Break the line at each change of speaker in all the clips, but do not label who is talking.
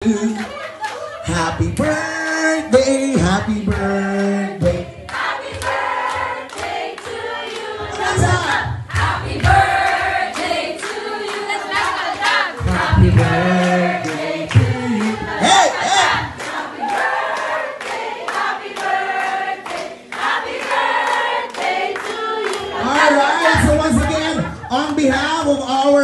Happy birthday, happy birthday.
Happy birthday to you.
What's up?
Happy birthday to you. Let's dance.
Happy birthday to you. Hey, hey!
Happy birthday, happy birthday, happy birthday to you.
Alright, so once again, on behalf of our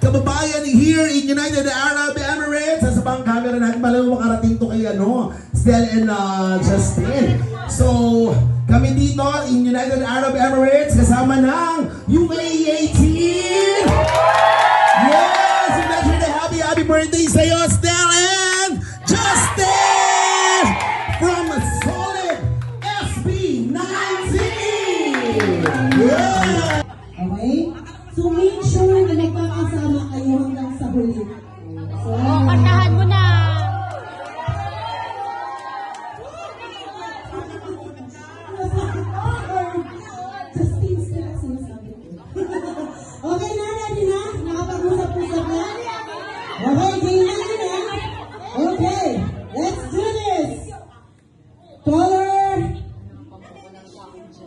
kababayan here in United Arab Emirates, sa bang camera natin, malamang makarating to kay Stel and Justin. So, kami dito in United Arab Emirates, kasama ng UAE team! Yes! And that's really happy birthday sa'yo, Stel and Justin! From Solid SB19! Yeah!
Okay? So make sure na nagpapasama kayo hanggang sa huli. So,
Kantahan mo na.
Justin sila sinasabi ko. Okay na, ready na? Nakapag-usap-usap na? Okay, game na na? Okay, let's do this! Color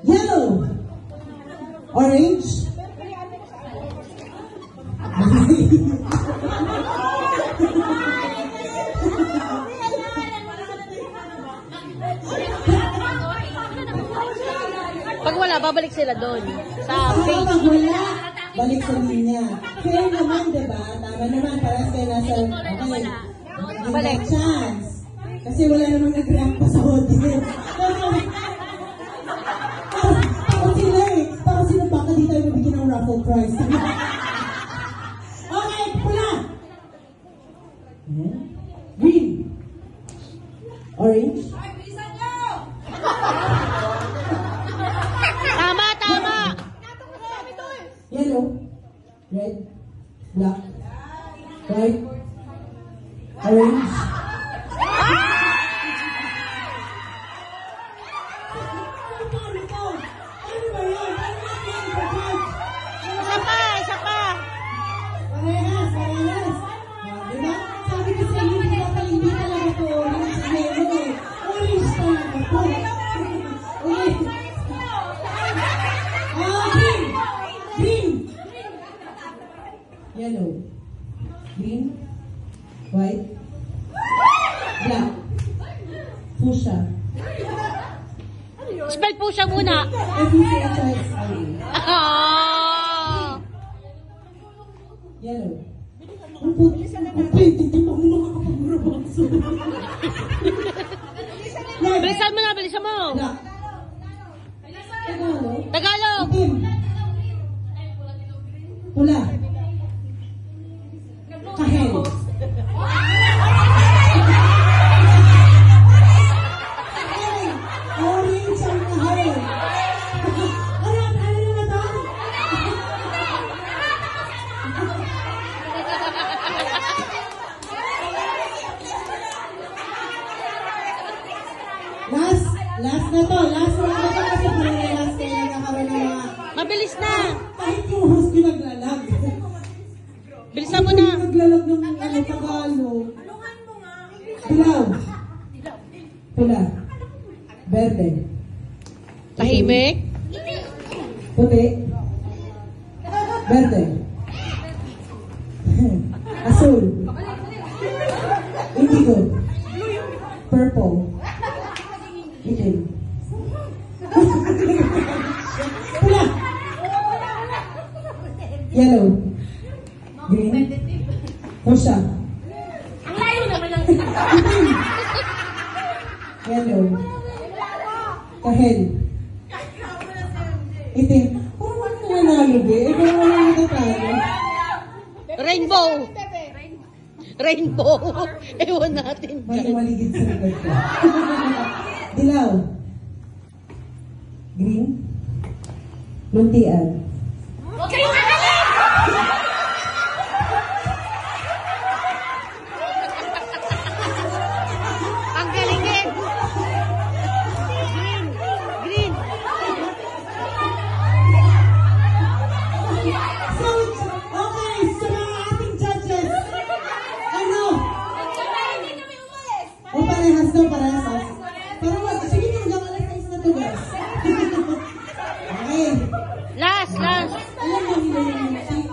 yellow, orange,
Pag wala, babalik sila doon. Sa
pag
page.
wala, balik sa linya. Fair naman, diba? Tama naman, para kayo nasa, okay,
Balik.
chance. Kasi wala namang nag-rank pa sa audience. Parang sila eh. Parang sila baka di tayo mabigyan ng raffle prize. Okay, pula. Green. Orange.
Tama, tama.
Yellow. Red. Black. White. Orange.
Isa pa, isa pa.
Parehas, parehas. Diba? Sabi ko sa inyo, hindi talaga to orange yellow eh. Orange talaga to. Okay. Green. Green. Yellow. Green. White. Black. Fuchsia.
Spell po siya muna.
F-U-C-H-I-S-I-A.
Ah.
Yellow. Ang puti. Hindi pa ako nakakapag-rabakso.
Bilisan mo na, bilisan mo.
Black. Tagalog.
Tagalog.
Itim. Pula. Kahel. Orange ang kahel. Ano na to? Last na to. Last na to kasi parehas kayo nagkakaroon ng mga
Mabilis na.
kahit yung host ko naglalag.
Bilisan mo na.
Naglalag ng Tagalog. Pulaw. Pula. Verde.
Tahimik.
Puti. Verde. Azul. Indigo. Purple. Itim. Pula. Yellow. Green. Fuchsia.
Ang layo naman ng
Itim. Yellow. Kahel. Itim. Parang wala ka nanalo, be. Ikaw wala natatalo.
Rainbow. Rainbow. Ewan natin.
Maligid sa likod ko. Dilaw. Green. Luntian.
Huwag kayong agaling! Ang galingin. Green. Green.
So, okay, sa mga ating judges, ano? So, parehas. Parang wag, sige nyo, hanggang alas 6 na to, guys. Okay.
Last.
Alam mo nila yung music.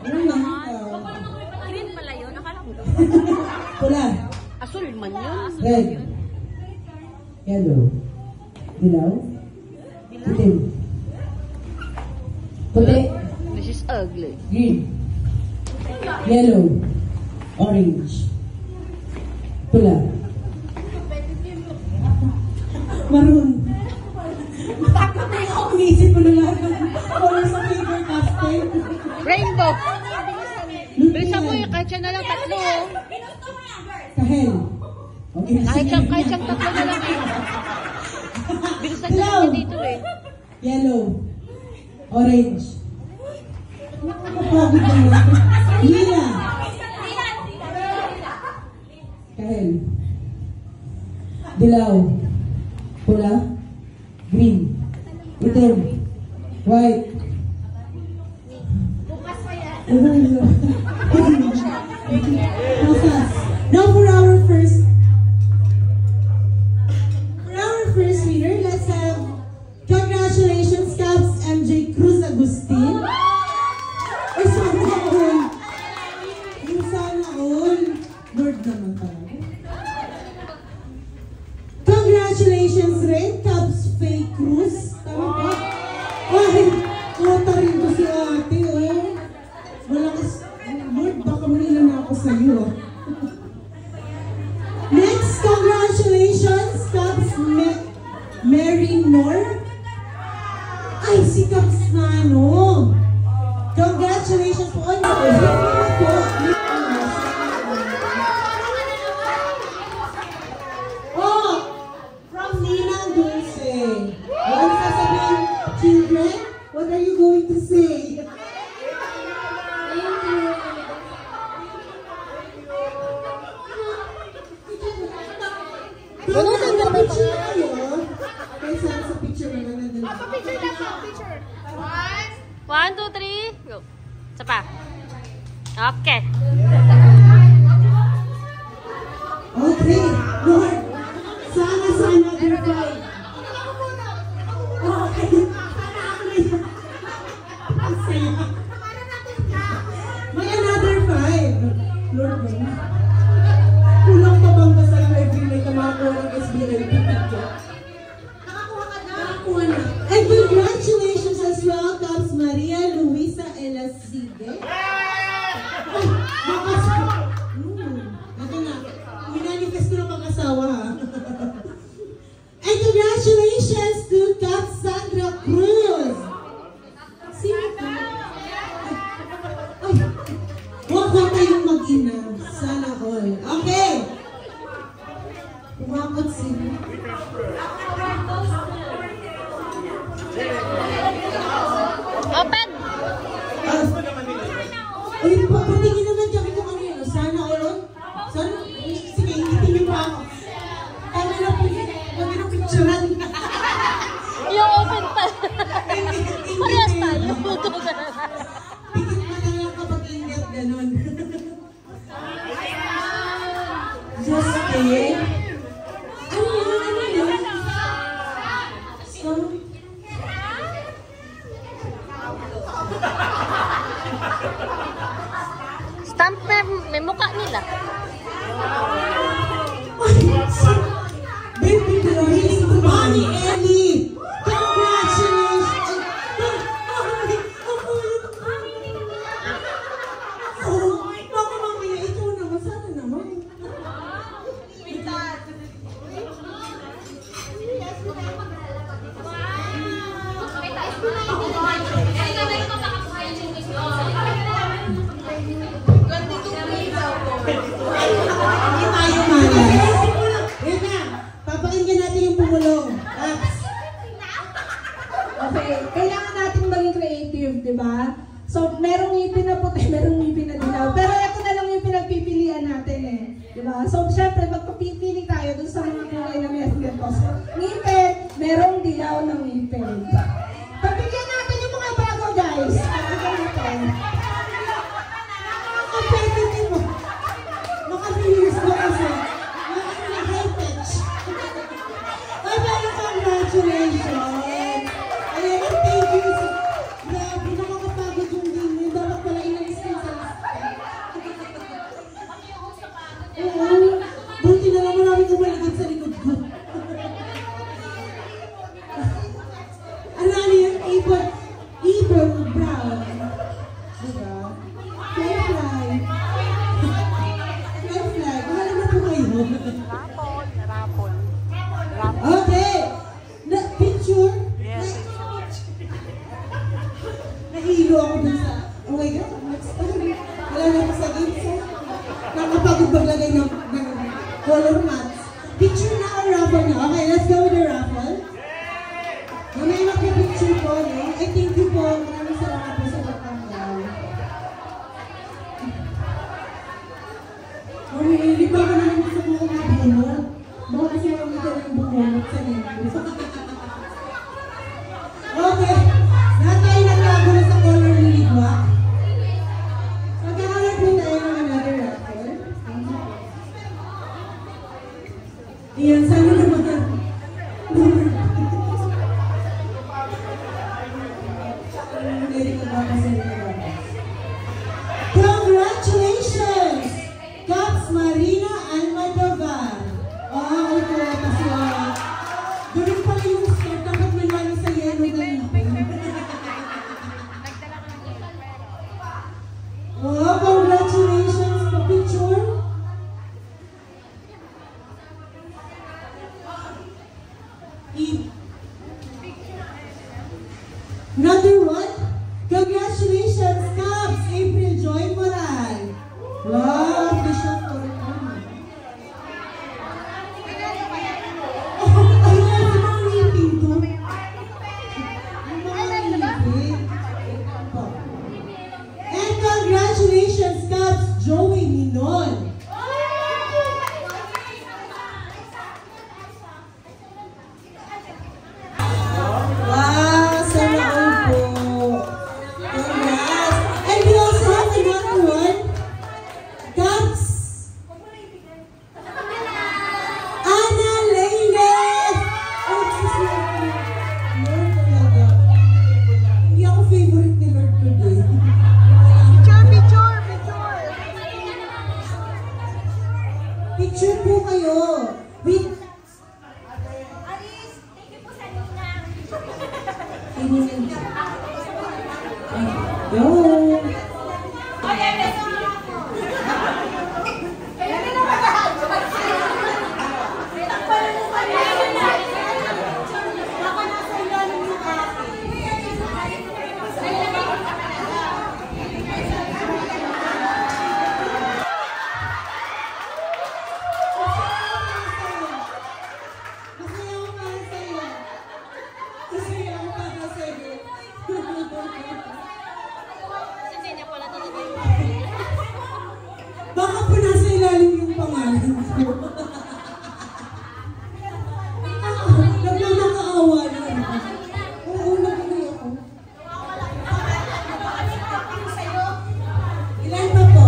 Ano lang?
Green pala yun. Akala mo.
Pula.
Asul man yun.
Red. Yellow. Dilaw. Itim. Puti.
This is ugly.
Green. Yellow. Orange. Pula. Maroon. Takot na yung umisip ko na lahat ng color sa paper casting.
Rainbow. Bilisan mo yung kahit siya na lang tatlo.
Kahel. Okay.
Kahit siyang tatlo na lang eh. Bilisan niya lang dito eh.
Yellow. Orange. Nakakapagod na yun. Lila. Kahel. Dilaw. Pula. Green. Itim. White. Rosas. Now for our first winner, let's have congratulations, Caps MJ Cruz Agustin. Ay, sana all. Yung sana all. Lord naman talaga. Congratulations rin, Caps Faye Cruz. Tama ba? Ay, kota rin ko si ate, oh. Malakas. Lord, baka manila na ako sa'yo, ah. Next, congratulations, Caps Mary Nor. Ay, si Caps Nano. Congratulations po. Ay, po. Oh, from Ninang Dulce. Ano sasabihin, children? What are you going to say?
Bunutin ka ba?
Picture kayo. Kaya saan sa picture na lang nandun.
Picture na po, picture. 1, 2, 3, go. Isa pa. Okay.
Okay, Lord. Sana sa another fight. Okay. Ang saya. May another fight. Lord, kulang pa bang basta lang every night na makakuha ng SBL picture? Nakakuha ka na. Nakakuha na. And congratulations as well, Caps Maria Luisa Elasige. Ay, bakas. Ito na. Minanifest ko ng pag-asawa, ha? And congratulations to Caps Sandra Cruz. Sino ka? Ay, huwag ko kayong mag-ina. Sana all. Okay. Pumakot sila.
Open!
Uy, papatingin naman kami kung ano yun. Sana all. Sana, sige, ingitin niyo pa ako. Tama na po yun. Huwag yun ang picturean.
Yung open pa. Parehas tayo.
Pikit pa na lang kapag ingat, ganun. Just kidding. Ano yun? Ano yun? So,
Stamp may mukha nila.
baby girl, Mommy Ellie! Congratulations! Oh, baka mamaya ikaw naman. Sana naman. Hindi tayo malas. Wait na. Papakinggan natin yung pumulong. Apps.
Okay, kailangan natin maging creative, di ba? So, merong ngipin na puti, merong ngipin na dilaw. Pero ito na lang yung pinagpipilian natin eh. Di ba? So, syempre, magpapipili tayo dun sa mga kulay na meron dito. So, ngipin, merong dilaw ng ngipin. Pabigyan natin yung mga bago, guys. Pabigyan natin.
Competitive mo. Maka-viewers ko kasi. Oo. Buti na lang marami kumaligid sa likod ko. Ano yan? Ibon brown. Diba? Fly. Fly. Wala na po kayo.
Rapol.
Okay. Picture?
Yes.
Nahilo ako dun sa... Oh my God. Wala na pa sa games. Nakapagod maglagay ng color mats. Picture na or raffle na? Okay, let's go with the raffle. Mamaya magpa-picture po, no? I thank you po. Maraming salamat po sa pagtanggal. Hindi pa ako naman sa mga bunot. Baka kasi makakita ng bunot sa nito. Okay. Lahat tayo nagkagulo sa color ni Ligwa. Magkakaroon po tayo ng another raffle. Iyan, sana naman. Congratulations! Caps Marina Almodovar. Oh, ito kasi doon pala yung start. Dapat manalo sa yellow na ipin. Oh, congratulations! Pa-picture. Another one. Congratulations, Caps! April Joy Moral. Wow, official photo. Oh, ayun, sa mga ngipin to. Ang mga ngipin. And congratulations, Caps! Joey Minon. Wow, sana all po. Congrats. And we also have another one. Caps. Ana Lainez. Oh, this is Lord talaga. Hindi ako favorite ni Lord today. Picture po kayo. With Yo. Baka po nasa ilalim yung pangalan ko. Nagmamakawa na. Oo, nagmamakawa ako. Ilan pa po?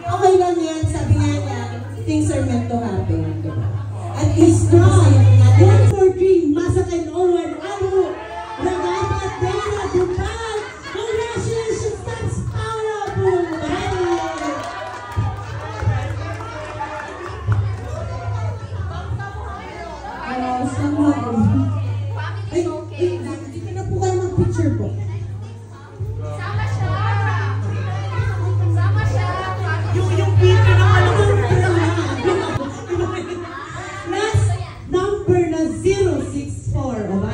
Okay lang yan. Sabi nga niya, things are meant to happen. Diba? At least now, 143, Masakan Owen, Anu, Ragata, Dana, Dupan. Congratulations, that's powerful, buddy! Dito na po kayo mag-picture po. Yung picture ng last number na 064. O ba,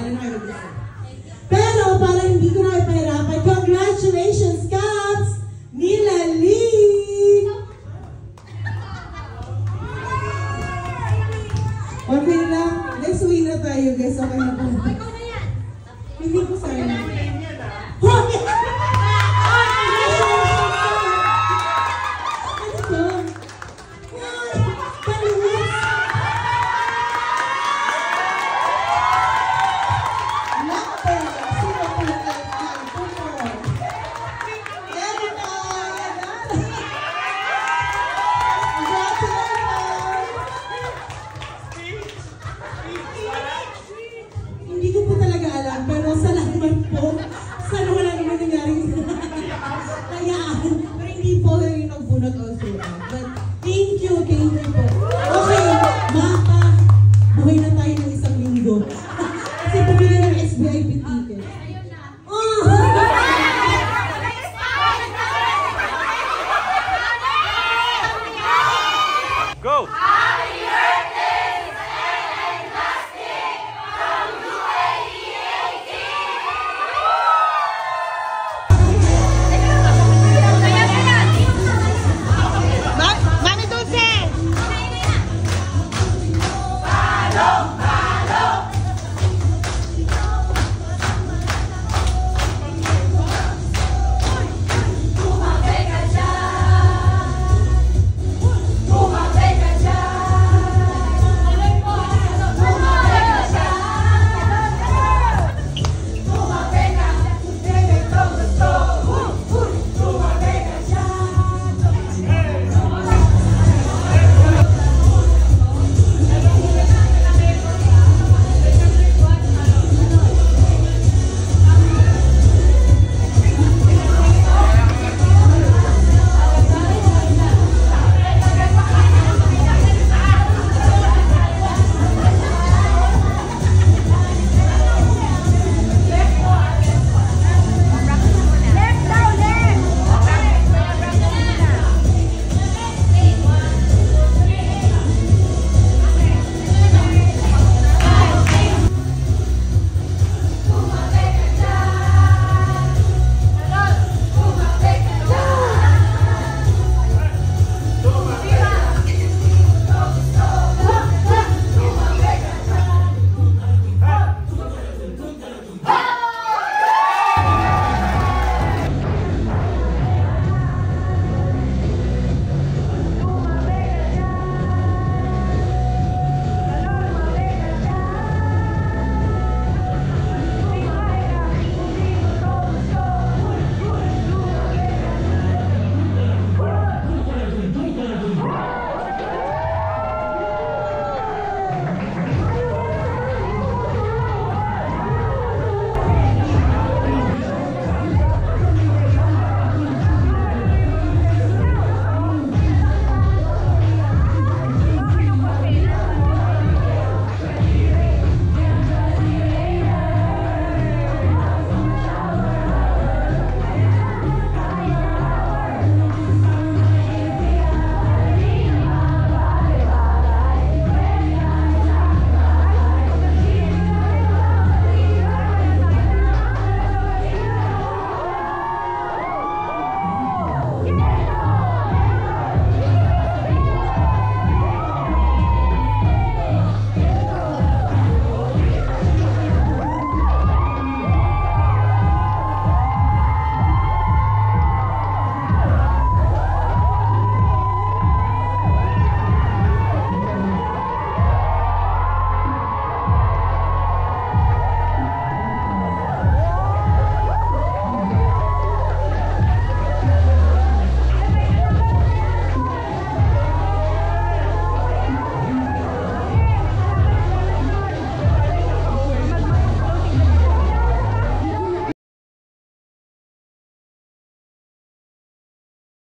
yung nagbunot all throughout. But thank you po. Okay, Maka, buhay na tayo ng isang linggo. Kasi pabili ng SBIP ticket. Oh!
Go!